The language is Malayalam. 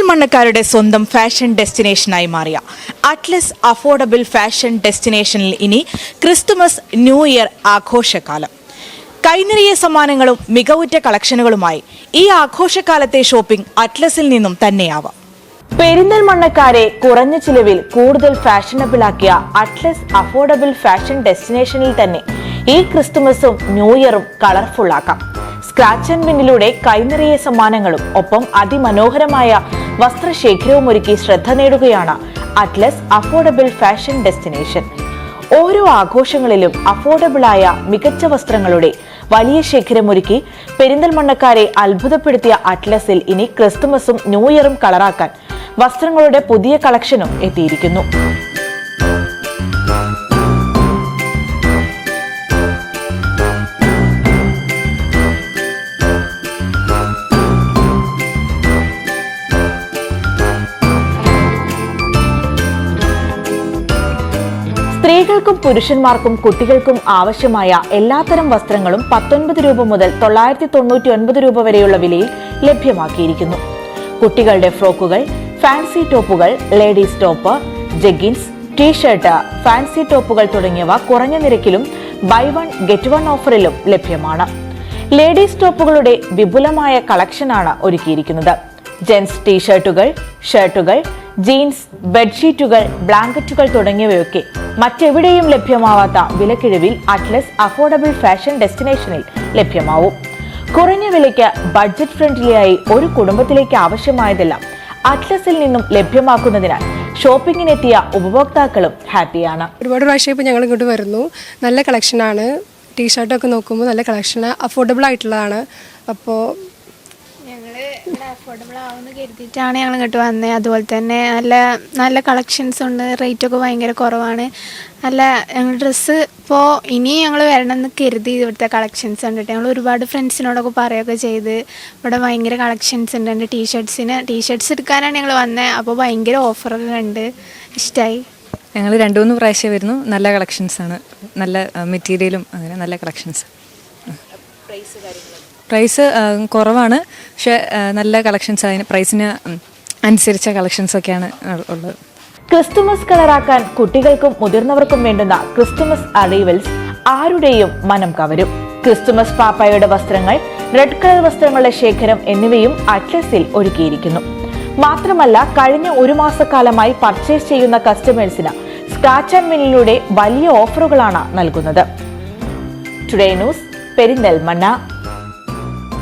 പെരിന്തൽമണ്ണക്കാരുടെ സ്വന്തം ഫാഷൻ ഡെസ്റ്റിനേഷനായി മാറിയ അറ്റ്ലസ് അഫോർഡബിൾ ഫാഷൻ ഡെസ്റ്റിനേഷനിൽ ഇനി ക്രിസ്തുമസ് ന്യൂ ഇയർ ആഘോഷകാലം. കൈനിറിയ സമ്മാനങ്ങളും മികവുറ്റ കളക്ഷനുകളുമായി ഈ ആഘോഷകാലത്തെ ഷോപ്പിംഗ് അറ്റ്ലസിൽ നിന്നും തന്നെയാവാം. പെരിന്തൽമണ്ണക്കാരെ കുറഞ്ഞ ചിലവിൽ കൂടുതൽ ഫാഷനബിൾ ആക്കിയ അറ്റ്ലസ് അഫോർഡബിൾ ഫാഷൻ ഡെസ്റ്റിനേഷനിൽ തന്നെ ഈ ക്രിസ്തുമസും ന്യൂ ഇയറും കളർഫുൾ ആക്കാം. സ്ക്രാച്ച് ആൻഡ് വിന്നിലൂടെ കൈനിറിയ സമ്മാനങ്ങളും ഒപ്പം അതിമനോഹരമായ വസ്ത്രശേഖരവും ഒരുക്കി ശ്രദ്ധ നേടുകയാണ് അറ്റ്ലസ് അഫോർഡബിൾ ഫാഷൻ ഡെസ്റ്റിനേഷൻ. ഓരോ ആഘോഷങ്ങളിലും അഫോർഡബിളായ മികച്ച വസ്ത്രങ്ങളുടെ വലിയ ശേഖരമൊരുക്കി പെരിന്തൽമണ്ണക്കാരെ അത്ഭുതപ്പെടുത്തിയ അറ്റ്ലസിൽ ഇനി ക്രിസ്തുമസും ന്യൂ ഇയറും കളറാക്കാൻ വസ്ത്രങ്ങളുടെ പുതിയ കളക്ഷനും എത്തിയിരിക്കുന്നു. സ്ത്രീകൾക്കും പുരുഷന്മാർക്കും കുട്ടികൾക്കും ആവശ്യമായ എല്ലാത്തരം വസ്ത്രങ്ങളും 19 രൂപ മുതൽ 999 രൂപ വരെയുള്ള വിലയിൽ ലഭ്യമാക്കിയിരിക്കുന്നു. കുട്ടികളുടെ ഫ്രോക്കുകൾ, ഫാൻസി ടോപ്പുകൾ, ladies top, jeggings, T shirt, fancy ടോപ്പുകൾ തുടങ്ങിയവ കുറഞ്ഞ നിരക്കിലും ബൈ വൺ ഗെറ്റ് വൺ ഓഫറിലും ലഭ്യമാണ്. ലേഡീസ് ടോപ്പുകളുടെ വിപുലമായ കളക്ഷനാണ് ഒരുക്കിയിരിക്കുന്നത്. ജെൻസ് ടീഷർട്ടുകൾ, ഷർട്ടുകൾ, ജീൻസ്, ബെഡ്ഷീറ്റുകൾ, ബ്ലാങ്കറ്റുകൾ തുടങ്ങിയവയൊക്കെ മറ്റെവിടെയും ലഭ്യമാവാത്ത വിലക്കിഴിവിൽ അറ്റ്ലസ് അഫോർഡബിൾ ഫാഷൻ ഡെസ്റ്റിനേഷനിൽ ലഭ്യമാവും. കുറഞ്ഞ വിലയ്ക്ക് ബഡ്ജറ്റ് ഫ്രണ്ട്ലിയായി ഒരു കുടുംബത്തിലേക്ക് ആവശ്യമായതെല്ലാം അറ്റ്ലസിൽ നിന്നും ലഭ്യമാക്കുന്നതിനാൽ ഷോപ്പിങ്ങിനെത്തിയ ഉപഭോക്താക്കളും ഹാപ്പിയാണ്. ഒരുപാട് പ്രാവശ്യം ഇപ്പോൾ ഞങ്ങൾ ഇങ്ങോട്ട് വരുന്നു. നല്ല കളക്ഷനാണ്. ടീഷർട്ടൊക്കെ നോക്കുമ്പോൾ നല്ല കളക്ഷന് അഫോർഡബിൾ ആയിട്ടുള്ളതാണ്. അപ്പോൾ അഫോർഡബിൾ ആവുമെന്ന് കരുതിയിട്ടാണ് ഞങ്ങൾ ഇങ്ങോട്ട് വന്നത്. അതുപോലെ തന്നെ നല്ല നല്ല കളക്ഷൻസ് ഉണ്ട്. റേറ്റൊക്കെ ഭയങ്കര കുറവാണ്. നല്ല ഞങ്ങൾ ഡ്രസ്സ് ഇപ്പോൾ ഇനി ഞങ്ങൾ വരണമെന്ന് കരുതി ഇവിടുത്തെ കളക്ഷൻസ് കണ്ടിട്ട് ഞങ്ങൾ ഒരുപാട് ഫ്രണ്ട്സിനോടൊക്കെ പറയുകയൊക്കെ ചെയ്ത് ഇവിടെ ഭയങ്കര കളക്ഷൻസ് ഉണ്ട്. എൻ്റെ ടീഷർട്ട്സ് എടുക്കാനാണ് ഞങ്ങൾ വന്നത്. അപ്പോൾ ഭയങ്കര ഓഫറൊക്കെ കണ്ട് ഇഷ്ടമായി. ഞങ്ങൾ 2-3 പ്രാവശ്യം വരുന്നു. നല്ല കളക്ഷൻസാണ്, നല്ല മെറ്റീരിയലും അങ്ങനെ നല്ല കളക്ഷൻസ്. പ്രൈസ് കുറവാണ്, പക്ഷെ നല്ല കളക്ഷൻസ്, അതിന് പ്രൈസിന് അനുസരിച്ച കളക്ഷൻസൊക്കെയാണ് ഉള്ളത്. ക്രിസ്തുമസ് കളറാക്കാൻ കുട്ടികൾക്കും മുതിർന്നവർക്കും വേണ്ടുന്ന ക്രിസ്തുമസ് അറൈവൽസ് ആരുടെയും മനം കവരും. ക്രിസ്തുമസ് പാപ്പായുടെ വസ്ത്രങ്ങൾ, റെഡ് കളർ വസ്ത്രങ്ങളുടെ ശേഖരം എന്നിവയും അറ്റ്ലസിൽ ഒരുക്കിയിരിക്കുന്നു. മാത്രമല്ല, കഴിഞ്ഞ 1 മാസക്കാലമായി പർച്ചേസ് ചെയ്യുന്ന കസ്റ്റമേഴ്സിന് സ്ക്രാച്ച് ആൻഡ് വിന്നിലൂടെ വലിയ ഓഫറുകളാണ് നൽകുന്നത്. Today news, Perinthalmanna.